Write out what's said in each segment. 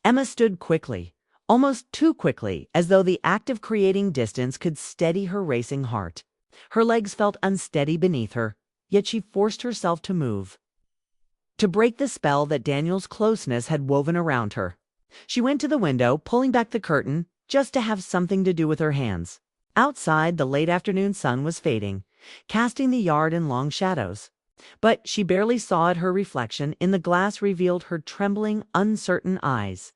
Emma stood quickly, almost too quickly, as though the act of creating distance could steady her racing heart. Her legs felt unsteady beneath her, yet she forced herself to move, to break the spell that Daniel's closeness had woven around her. She went to the window, pulling back the curtain, just to have something to do with her hands. Outside, the late afternoon sun was fading, casting the yard in long shadows. But she barely saw it. Her reflection in the glass revealed her trembling, uncertain eyes.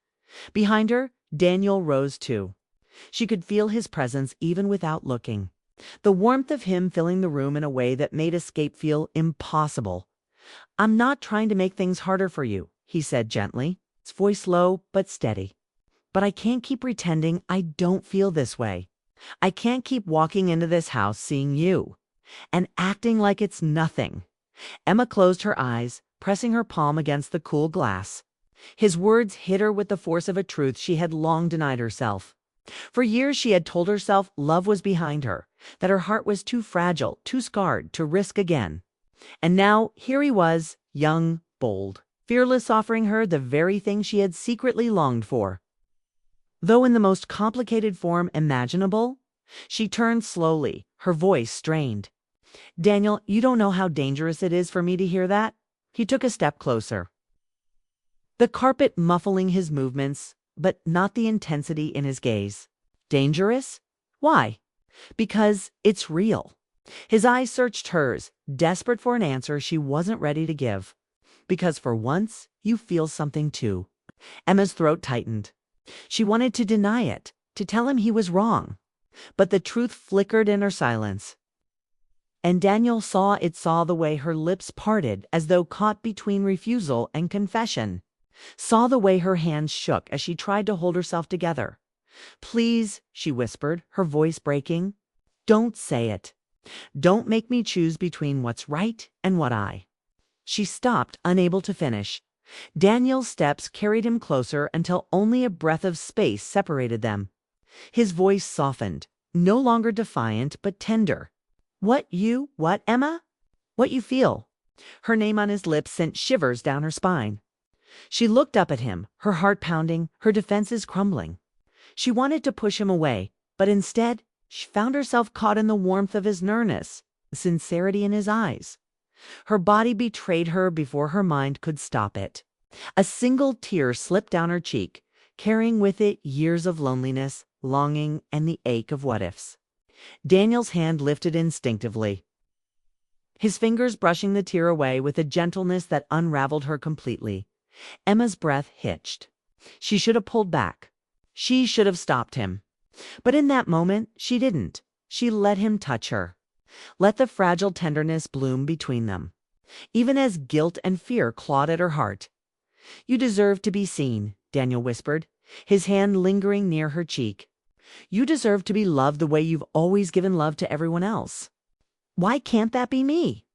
Behind her, Daniel rose too. She could feel his presence even without looking. The warmth of him filling the room in a way that made escape feel impossible. "I'm not trying to make things harder for you," he said gently, his voice low but steady. "But I can't keep pretending I don't feel this way. I can't keep walking into this house seeing you and acting like it's nothing." Emma closed her eyes, pressing her palm against the cool glass. His words hit her with the force of a truth she had long denied herself. For years she had told herself love was behind her, that her heart was too fragile, too scarred to risk again. And now here he was, young, bold, fearless, offering her the very thing she had secretly longed for. Though in the most complicated form imaginable, she turned slowly, her voice strained. "Daniel, you don't know how dangerous it is for me to hear that." He took a step closer, the carpet muffling his movements, but not the intensity in his gaze. "Dangerous? Why?" "Because it's real." His eyes searched hers, desperate for an answer she wasn't ready to give. "Because for once, you feel something too." Emma's throat tightened. She wanted to deny it, to tell him he was wrong. But the truth flickered in her silence. And Daniel saw the way her lips parted as though caught between refusal and confession. Saw the way her hands shook as she tried to hold herself together. "Please," she whispered, her voice breaking. "Don't say it. Don't make me choose between what's right and what I." She stopped, unable to finish. Daniel's steps carried him closer until only a breath of space separated them. His voice softened, no longer defiant but tender. What, Emma? What you feel?" Her name on his lips sent shivers down her spine. She looked up at him, her heart pounding, her defenses crumbling. She wanted to push him away, but instead, she found herself caught in the warmth of his nearness, the sincerity in his eyes. Her body betrayed her before her mind could stop it. A single tear slipped down her cheek, carrying with it years of loneliness, longing, and the ache of what-ifs. Daniel's hand lifted instinctively, his fingers brushing the tear away with a gentleness that unraveled her completely. Emma's breath hitched. She should have pulled back. She should have stopped him. But in that moment, she didn't. She let him touch her. Let the fragile tenderness bloom between them, even as guilt and fear clawed at her heart. "You deserve to be seen," Daniel whispered, his hand lingering near her cheek. "You deserve to be loved the way you've always given love to everyone else. Why can't that be me?"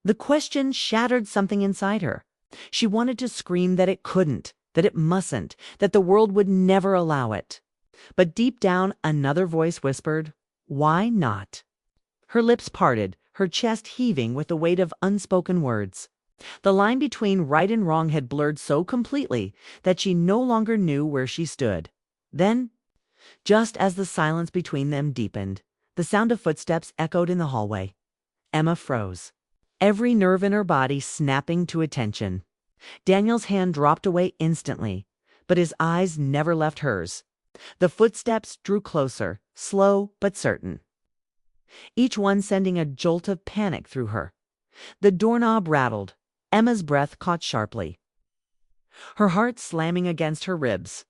The question shattered something inside her. She wanted to scream that it couldn't, that it mustn't, that the world would never allow it. But deep down, another voice whispered, "Why not?" Her lips parted, her chest heaving with the weight of unspoken words. The line between right and wrong had blurred so completely that she no longer knew where she stood. Then, just as the silence between them deepened, the sound of footsteps echoed in the hallway. Emma froze, every nerve in her body snapping to attention. Daniel's hand dropped away instantly, but his eyes never left hers. The footsteps drew closer, slow but certain, each one sending a jolt of panic through her. The doorknob rattled. Emma's breath caught sharply, her heart slamming against her ribs.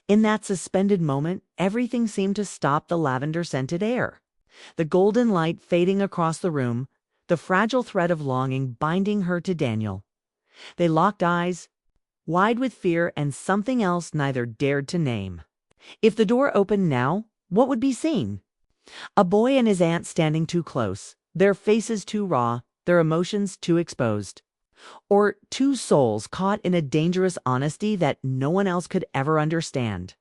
In that suspended moment, everything seemed to stop. The lavender-scented air, the golden light fading across the room, the fragile thread of longing binding her to Daniel. They locked eyes, wide with fear and something else neither dared to name. If the door opened now, what would be seen? A boy and his aunt standing too close, their faces too raw, their emotions too exposed. Or two souls caught in a dangerous honesty that no one else could ever understand.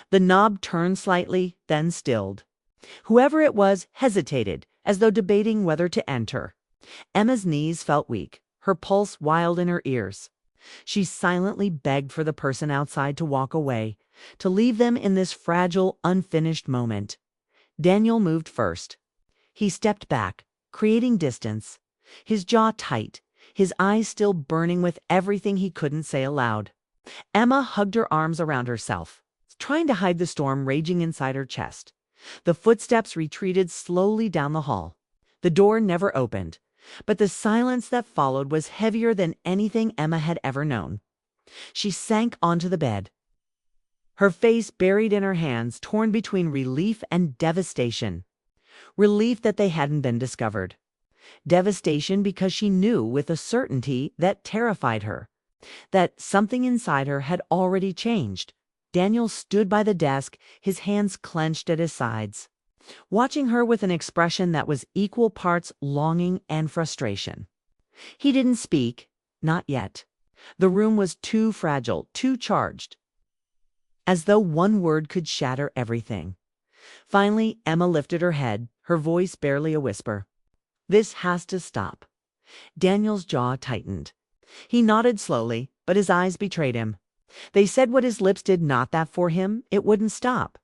The knob turned slightly, then stilled. Whoever it was hesitated, as though debating whether to enter. Emma's knees felt weak, her pulse wild in her ears. She silently begged for the person outside to walk away, to leave them in this fragile, unfinished moment. Daniel moved first. He stepped back, creating distance, his jaw tight, his eyes still burning with everything he couldn't say aloud. Emma hugged her arms around herself, trying to hide the storm raging inside her chest. The footsteps retreated slowly down the hall. The door never opened, but the silence that followed was heavier than anything Emma had ever known. She sank onto the bed, her face buried in her hands, torn between relief and devastation. Relief that they hadn't been discovered. Devastation because she knew with a certainty that terrified her, that something inside her had already changed. Daniel stood by the desk, his hands clenched at his sides, watching her with an expression that was equal parts longing and frustration. He didn't speak, not yet. The room was too fragile, too charged, as though one word could shatter everything. Finally, Emma lifted her head, her voice barely a whisper. "This has to stop." Daniel's jaw tightened. He nodded slowly, but his eyes betrayed him. They said what his lips did not, that for him, it wouldn't stop.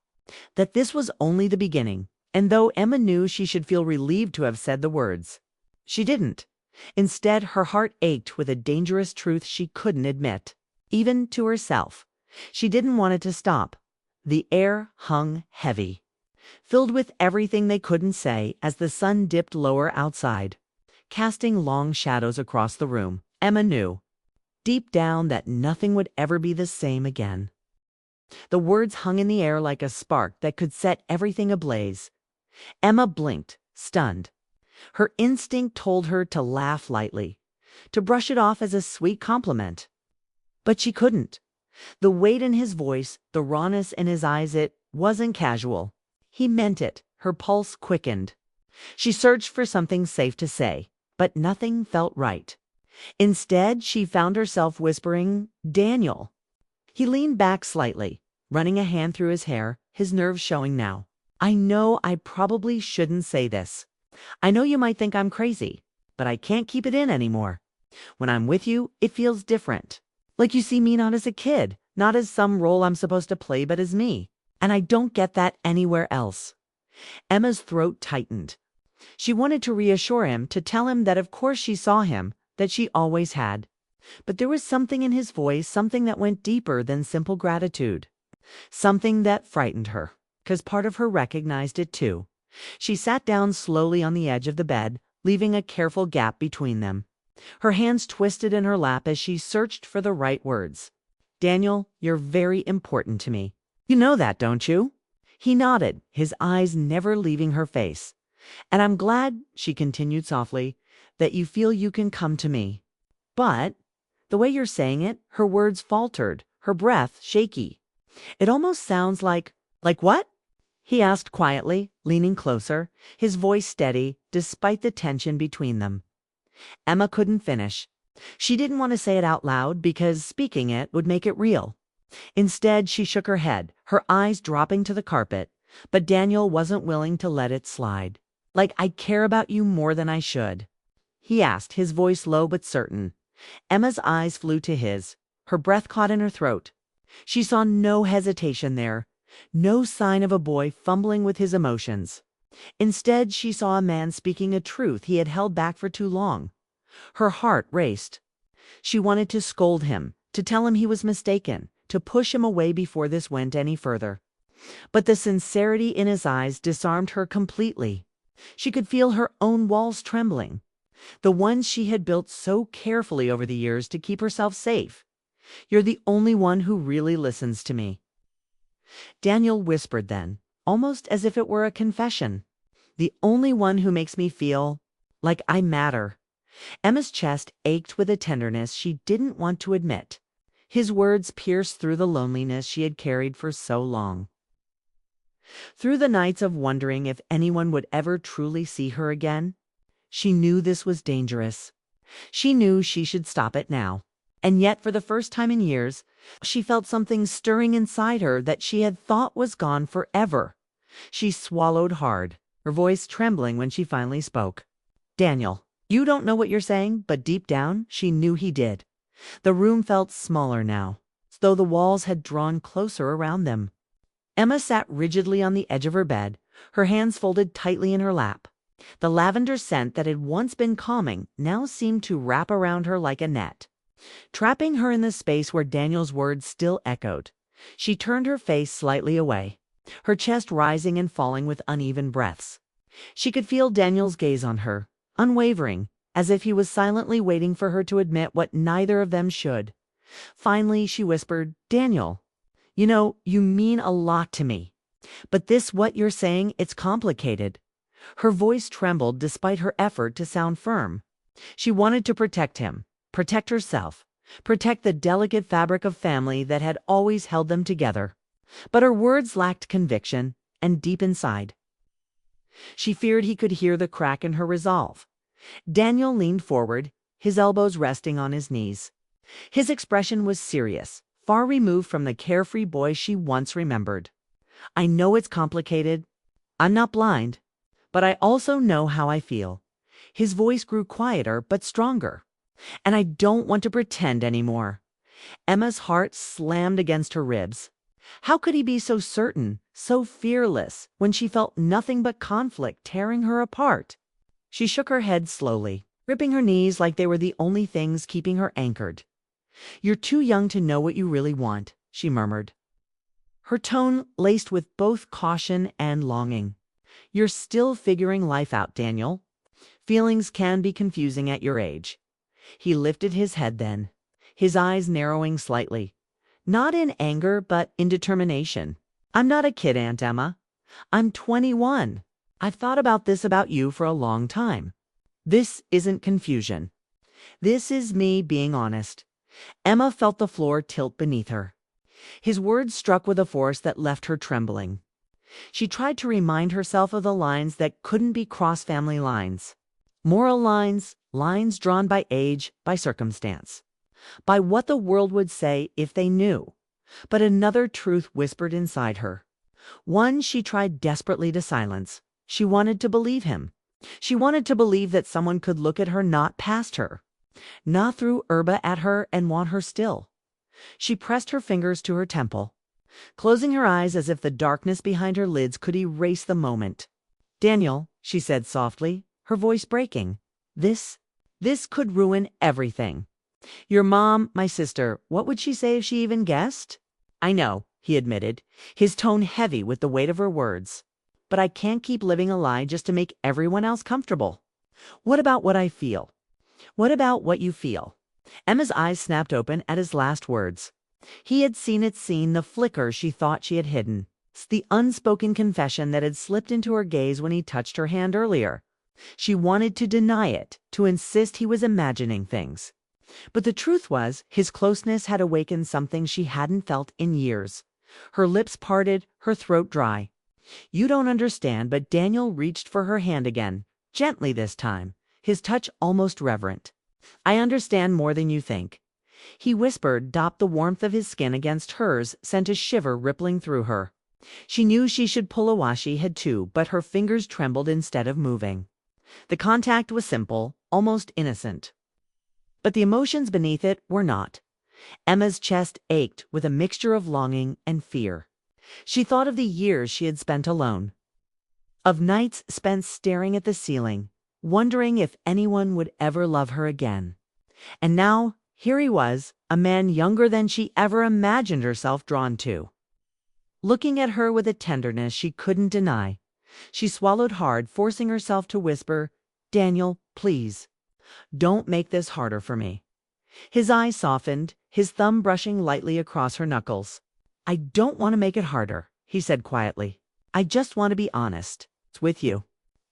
That this was only the beginning, and though Emma knew she should feel relieved to have said the words, she didn't. Instead, her heart ached with a dangerous truth she couldn't admit, even to herself. She didn't want it to stop. The air hung heavy, filled with everything they couldn't say as the sun dipped lower outside, casting long shadows across the room. Emma knew, deep down, that nothing would ever be the same again. The words hung in the air like a spark that could set everything ablaze. Emma blinked, stunned. Her instinct told her to laugh lightly, to brush it off as a sweet compliment. But she couldn't. The weight in his voice, the rawness in his eyes, it wasn't casual. He meant it. Her pulse quickened. She searched for something safe to say, but nothing felt right. Instead, she found herself whispering, "Daniel." He leaned back slightly, running a hand through his hair, his nerves showing now. "I know I probably shouldn't say this. I know you might think I'm crazy, but I can't keep it in anymore. When I'm with you, it feels different. Like you see me not as a kid, not as some role I'm supposed to play, but as me. And I don't get that anywhere else." Emma's throat tightened. She wanted to reassure him, to tell him that of course she saw him, that she always had. But there was something in his voice, something that went deeper than simple gratitude. Something that frightened her, because part of her recognized it too. She sat down slowly on the edge of the bed, leaving a careful gap between them. Her hands twisted in her lap as she searched for the right words. "Daniel, you're very important to me. You know that, don't you?" He nodded, his eyes never leaving her face. "And I'm glad," she continued softly, "that you feel you can come to me. But the way you're saying it," her words faltered, her breath shaky. "It almost sounds like what?" he asked quietly, leaning closer, his voice steady despite the tension between them. Emma couldn't finish. She didn't want to say it out loud because speaking it would make it real. Instead, she shook her head, her eyes dropping to the carpet, but Daniel wasn't willing to let it slide. "Like I care about you more than I should?" he asked, his voice low but certain. Emma's eyes flew to his, her breath caught in her throat. She saw no hesitation there, no sign of a boy fumbling with his emotions. Instead, she saw a man speaking a truth he had held back for too long. Her heart raced. She wanted to scold him, to tell him he was mistaken, to push him away before this went any further. But the sincerity in his eyes disarmed her completely. She could feel her own walls trembling, the ones she had built so carefully over the years to keep herself safe. "You're the only one who really listens to me." Daniel whispered then, almost as if it were a confession. "The only one who makes me feel like I matter." Emma's chest ached with a tenderness she didn't want to admit. His words pierced through the loneliness she had carried for so long. Through the nights of wondering if anyone would ever truly see her again. She knew this was dangerous. She knew she should stop it now. And yet, for the first time in years, she felt something stirring inside her that she had thought was gone forever. She swallowed hard, her voice trembling when she finally spoke. "Daniel, you don't know what you're saying, but deep down, she knew he did. The room felt smaller now, as though the walls had drawn closer around them. Emma sat rigidly on the edge of her bed, her hands folded tightly in her lap. The lavender scent that had once been calming now seemed to wrap around her like a net, trapping her in the space where Daniel's words still echoed. She turned her face slightly away, her chest rising and falling with uneven breaths. She could feel Daniel's gaze on her, unwavering, as if he was silently waiting for her to admit what neither of them should. Finally, she whispered, "Daniel, you mean a lot to me. But what you're saying, it's complicated." Her voice trembled despite her effort to sound firm. She wanted to protect him, protect herself, protect the delicate fabric of family that had always held them together. But her words lacked conviction, and deep inside, she feared he could hear the crack in her resolve. Daniel leaned forward, his elbows resting on his knees. His expression was serious, far removed from the carefree boy she once remembered. "I know it's complicated. I'm not blind. But I also know how I feel." His voice grew quieter but stronger. "And I don't want to pretend anymore." Emma's heart slammed against her ribs. How could he be so certain, so fearless, when she felt nothing but conflict tearing her apart? She shook her head slowly, gripping her knees like they were the only things keeping her anchored. "You're too young to know what you really want," she murmured, her tone laced with both caution and longing. "You're still figuring life out, Daniel. Feelings can be confusing at your age." He lifted his head then, his eyes narrowing slightly. Not in anger, but in determination. "I'm not a kid, Aunt Emma. I'm 21. I've thought about this about you for a long time. This isn't confusion. This is me being honest." Emma felt the floor tilt beneath her. His words struck with a force that left her trembling. She tried to remind herself of the lines that couldn't be cross-family lines. Moral lines, lines drawn by age, by circumstance, by what the world would say if they knew. But another truth whispered inside her. One she tried desperately to silence. She wanted to believe him. She wanted to believe that someone could look at her not past her, not through Erba at her and want her still. She pressed her fingers to her temple, closing her eyes as if the darkness behind her lids could erase the moment. "Daniel," she said softly, her voice breaking, This could ruin everything. Your mom, my sister, what would she say if she even guessed?" "I know," he admitted, his tone heavy with the weight of her words. "But I can't keep living a lie just to make everyone else comfortable. What about what I feel? What about what you feel?" Emma's eyes snapped open at his last words. He had seen the flicker she thought she had hidden, the unspoken confession that had slipped into her gaze when he touched her hand earlier. She wanted to deny it, to insist he was imagining things. But the truth was, his closeness had awakened something she hadn't felt in years. Her lips parted, her throat dry. "You don't understand," but Daniel reached for her hand again, gently this time, his touch almost reverent. "I understand more than you think." He whispered, the warmth of his skin against hers sent a shiver rippling through her. She knew she should pull away, she had too, but her fingers trembled instead of moving. The contact was simple, almost innocent. But the emotions beneath it were not. Emma's chest ached with a mixture of longing and fear. She thought of the years she had spent alone, of nights spent staring at the ceiling, wondering if anyone would ever love her again. And now, here he was, a man younger than she ever imagined herself drawn to, looking at her with a tenderness she couldn't deny. She swallowed hard, forcing herself to whisper, "Daniel, please, don't make this harder for me." His eyes softened, his thumb brushing lightly across her knuckles. "I don't want to make it harder," he said quietly. "I just want to be honest. With you.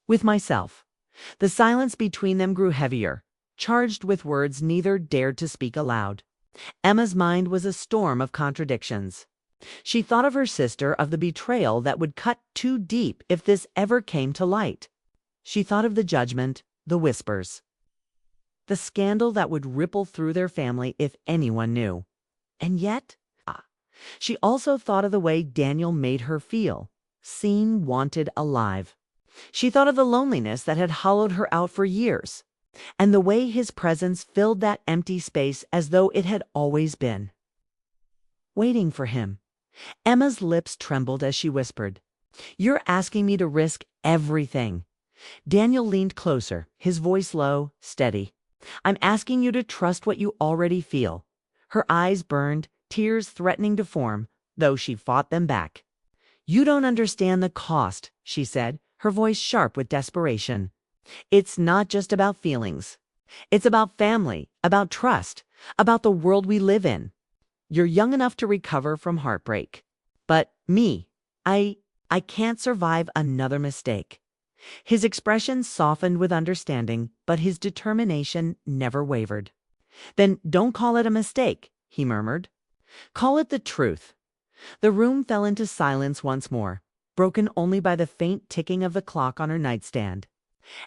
With myself." The silence between them grew heavier, charged with words neither dared to speak aloud. Emma's mind was a storm of contradictions. She thought of her sister, of the betrayal that would cut too deep if this ever came to light. She thought of the judgment, the whispers, the scandal that would ripple through their family if anyone knew. And yet, she also thought of the way Daniel made her feel, seen, wanted, alive. She thought of the loneliness that had hollowed her out for years, and the way his presence filled that empty space as though it had always been. Waiting for him. Emma's lips trembled as she whispered, "You're asking me to risk everything." Daniel leaned closer, his voice low, steady. "I'm asking you to trust what you already feel." Her eyes burned, tears threatening to form, though she fought them back. "You don't understand the cost," she said, her voice sharp with desperation. "It's not just about feelings. It's about family, about trust, about the world we live in. You're young enough to recover from heartbreak. But me, I can't survive another mistake." His expression softened with understanding, but his determination never wavered. "Then don't call it a mistake," he murmured. "Call it the truth." The room fell into silence once more, broken only by the faint ticking of the clock on her nightstand.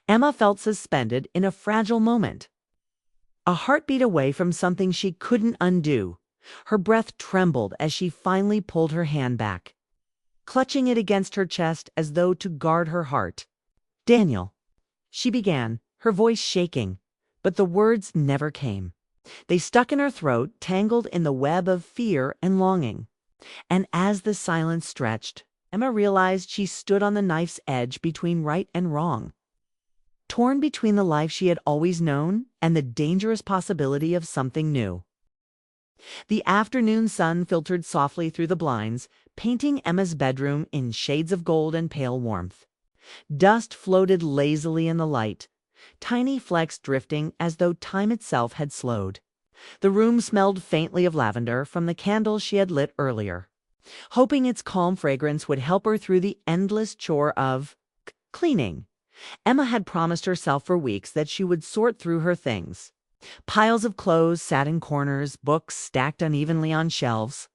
Emma felt suspended in a fragile moment, a heartbeat away from something she couldn't undo. Her breath trembled as she finally pulled her hand back, clutching it against her chest as though to guard her heart. "Daniel," she began, her voice shaking, but the words never came. They stuck in her throat, tangled in the web of fear and longing. And as the silence stretched, Emma realized she stood on the knife's edge between right and wrong, torn between the life she had always known and the dangerous possibility of something new. The afternoon sun filtered softly through the blinds, painting Emma's bedroom in shades of gold and pale warmth. Dust floated lazily in the light, tiny flecks drifting as though time itself had slowed. The room smelled faintly of lavender from the candles she had lit earlier. Hoping its calm fragrance would help her through the endless chore of cleaning, Emma had promised herself for weeks that she would sort through her things. Piles of clothes sat in corners, books stacked unevenly on shelves,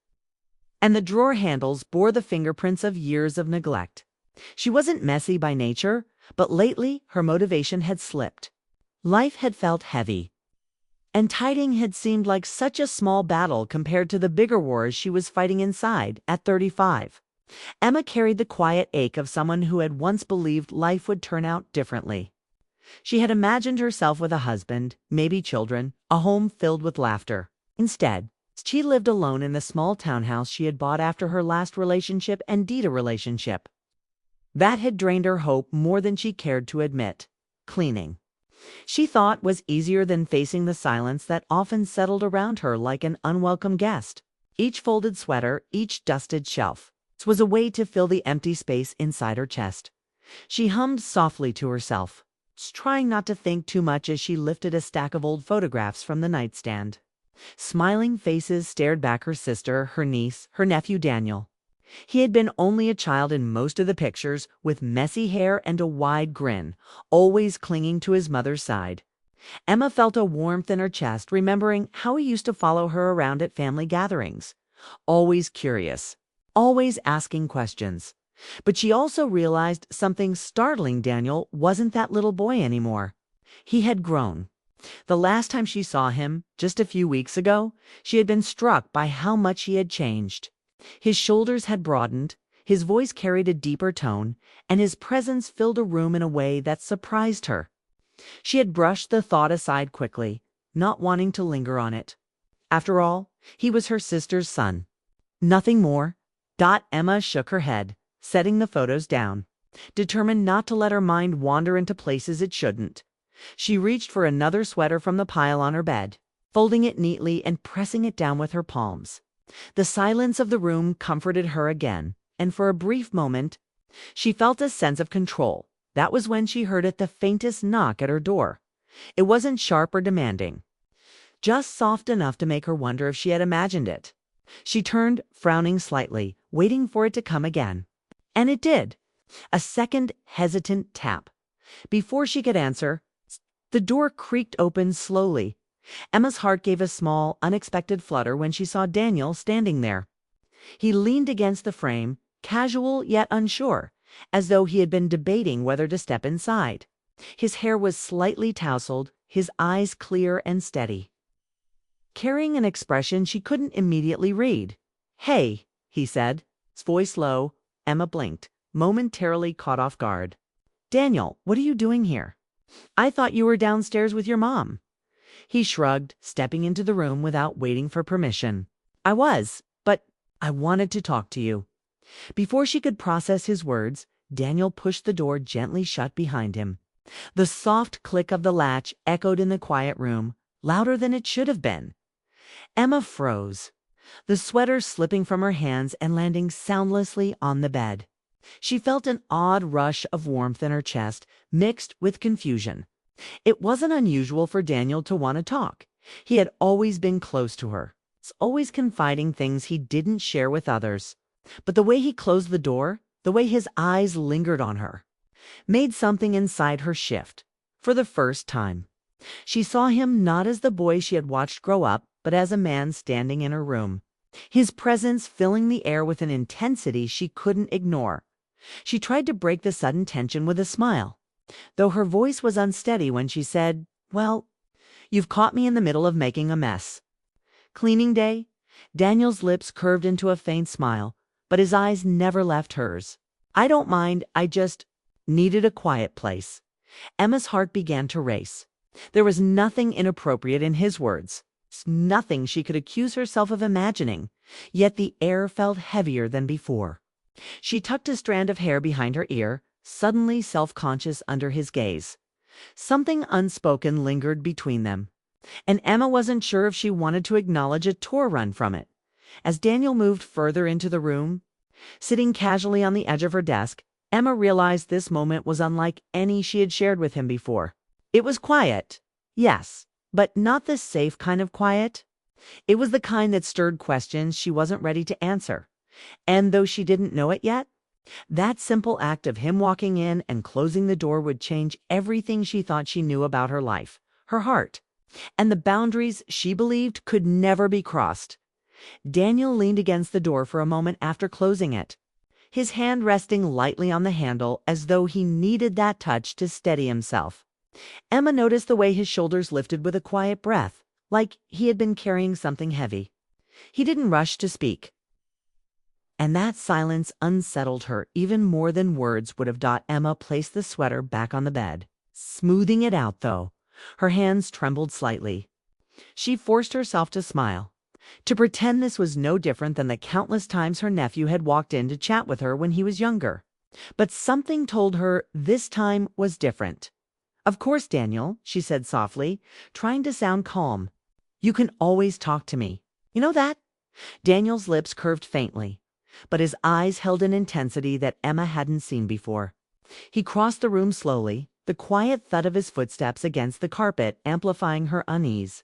and the drawer handles bore the fingerprints of years of neglect. She wasn't messy by nature, but lately her motivation had slipped. Life had felt heavy, and tidying had seemed like such a small battle compared to the bigger wars she was fighting inside at 35. Emma carried the quiet ache of someone who had once believed life would turn out differently. She had imagined herself with a husband, maybe children, a home filled with laughter. Instead, she lived alone in the small townhouse she had bought after her last relationship ended a relationship. That had drained her hope more than she cared to admit. Cleaning, she thought, was easier than facing the silence that often settled around her like an unwelcome guest. Each folded sweater, each dusted shelf, was a way to fill the empty space inside her chest. She hummed softly to herself, trying not to think too much as she lifted a stack of old photographs from the nightstand. Smiling faces stared back her sister, her niece, her nephew Daniel. He had been only a child in most of the pictures, with messy hair and a wide grin, always clinging to his mother's side. Emma felt a warmth in her chest, remembering how he used to follow her around at family gatherings. Always curious, always asking questions. But she also realized something startling. Daniel wasn't that little boy anymore. He had grown. The last time she saw him, just a few weeks ago, she had been struck by how much he had changed. His shoulders had broadened, his voice carried a deeper tone, and his presence filled a room in a way that surprised her. She had brushed the thought aside quickly, not wanting to linger on it. After all, he was her sister's son. Nothing more. Emma shook her head, setting the photos down, determined not to let her mind wander into places it shouldn't. She reached for another sweater from the pile on her bed, folding it neatly and pressing it down with her palms. The silence of the room comforted her again, and for a brief moment, she felt a sense of control. That was when she heard the faintest knock at her door. It wasn't sharp or demanding, just soft enough to make her wonder if she had imagined it. She turned, frowning slightly, waiting for it to come again. And it did. A second hesitant tap. Before she could answer, the door creaked open slowly. Emma's heart gave a small, unexpected flutter when she saw Daniel standing there. He leaned against the frame, casual yet unsure, as though he had been debating whether to step inside. His hair was slightly tousled, his eyes clear and steady, carrying an expression she couldn't immediately read. "Hey," he said, his voice low. Emma blinked, momentarily caught off guard. "Daniel, what are you doing here?" I thought you were downstairs with your mom." He shrugged, stepping into the room without waiting for permission. "I was, but I wanted to talk to you." Before she could process his words, Daniel pushed the door gently shut behind him. The soft click of the latch echoed in the quiet room, louder than it should have been. Emma froze, the sweater slipping from her hands and landing soundlessly on the bed. She felt an odd rush of warmth in her chest, mixed with confusion. It wasn't unusual for Daniel to want to talk. He had always been close to her, always confiding things he didn't share with others. But the way he closed the door, the way his eyes lingered on her, made something inside her shift. For the first time, she saw him not as the boy she had watched grow up, but as a man standing in her room, his presence filling the air with an intensity she couldn't ignore. She tried to break the sudden tension with a smile, though her voice was unsteady when she said, "Well, you've caught me in the middle of making a mess." "Cleaning day?" Daniel's lips curved into a faint smile, but his eyes never left hers. "I don't mind, I just needed a quiet place." Emma's heart began to race. There was nothing inappropriate in his words, nothing she could accuse herself of imagining, yet the air felt heavier than before. She tucked a strand of hair behind her ear, suddenly self-conscious under his gaze. Something unspoken lingered between them, and Emma wasn't sure if she wanted to acknowledge a tour run from it. As Daniel moved further into the room, sitting casually on the edge of her desk, Emma realized this moment was unlike any she had shared with him before. It was quiet, yes, but not the safe kind of quiet. It was the kind that stirred questions she wasn't ready to answer. And though she didn't know it yet, that simple act of him walking in and closing the door would change everything she thought she knew about her life, her heart, and the boundaries she believed could never be crossed. Daniel leaned against the door for a moment after closing it, his hand resting lightly on the handle as though he needed that touch to steady himself. Emma noticed the way his shoulders lifted with a quiet breath, like he had been carrying something heavy. He didn't rush to speak, and that silence unsettled her even more than words would have. Emma placed the sweater back on the bed, smoothing it out though. Her hands trembled slightly. She forced herself to smile, to pretend this was no different than the countless times her nephew had walked in to chat with her when he was younger. But something told her this time was different. "Of course, Daniel," she said softly, trying to sound calm. "You can always talk to me. You know that?" Daniel's lips curved faintly, but his eyes held an intensity that Emma hadn't seen before. He crossed the room slowly, the quiet thud of his footsteps against the carpet amplifying her unease.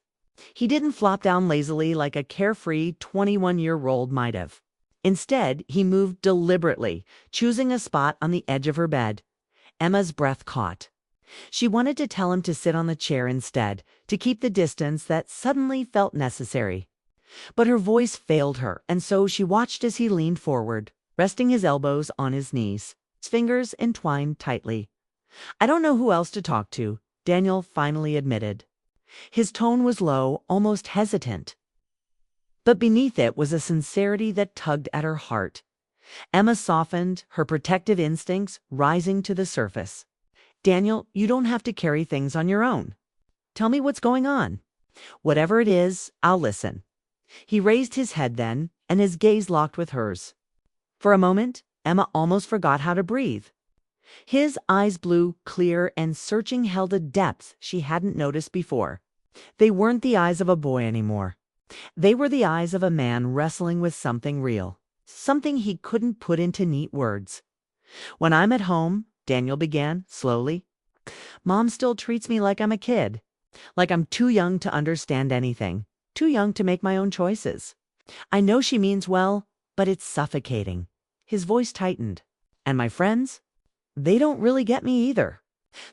He didn't flop down lazily like a carefree 21-year-old might have. Instead, he moved deliberately, choosing a spot on the edge of her bed. Emma's breath caught. She wanted to tell him to sit on the chair instead, to keep the distance that suddenly felt necessary. But her voice failed her, and so she watched as he leaned forward, resting his elbows on his knees, his fingers entwined tightly. "I don't know who else to talk to," Daniel finally admitted. His tone was low, almost hesitant. But beneath it was a sincerity that tugged at her heart. Emma softened, her protective instincts rising to the surface. "Daniel, you don't have to carry things on your own. Tell me what's going on. Whatever it is, I'll listen." He raised his head then, and his gaze locked with hers. For a moment, Emma almost forgot how to breathe. His eyes blue, clear, and searching held a depth she hadn't noticed before. They weren't the eyes of a boy anymore. They were the eyes of a man wrestling with something real, something he couldn't put into neat words. "When I'm at home," Daniel began, slowly, "Mom still treats me like I'm a kid, like I'm too young to understand anything, too young to make my own choices. I know she means well, but it's suffocating." His voice tightened. "And my friends? They don't really get me either.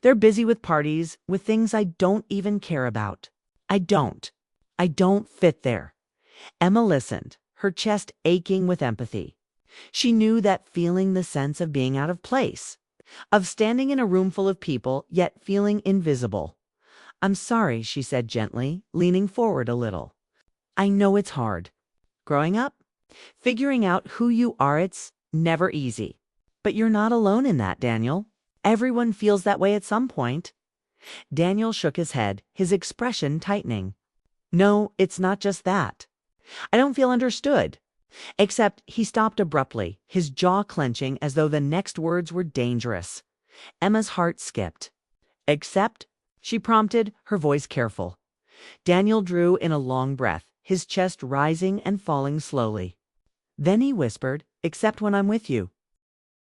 They're busy with parties, with things I don't even care about. I don't fit there." Emma listened, her chest aching with empathy. She knew that feeling, the sense of being out of place, of standing in a room full of people, yet feeling invisible. "I'm sorry," she said gently, leaning forward a little. "I know it's hard. Growing up, figuring out who you are, it's never easy. But you're not alone in that, Daniel. Everyone feels that way at some point." Daniel shook his head, his expression tightening. No, it's not just that. I don't feel understood. Except he stopped abruptly, his jaw clenching as though the next words were dangerous. Emma's heart skipped. Except, she prompted, her voice careful. Daniel drew in a long breath, his chest rising and falling slowly. Then he whispered, except when I'm with you.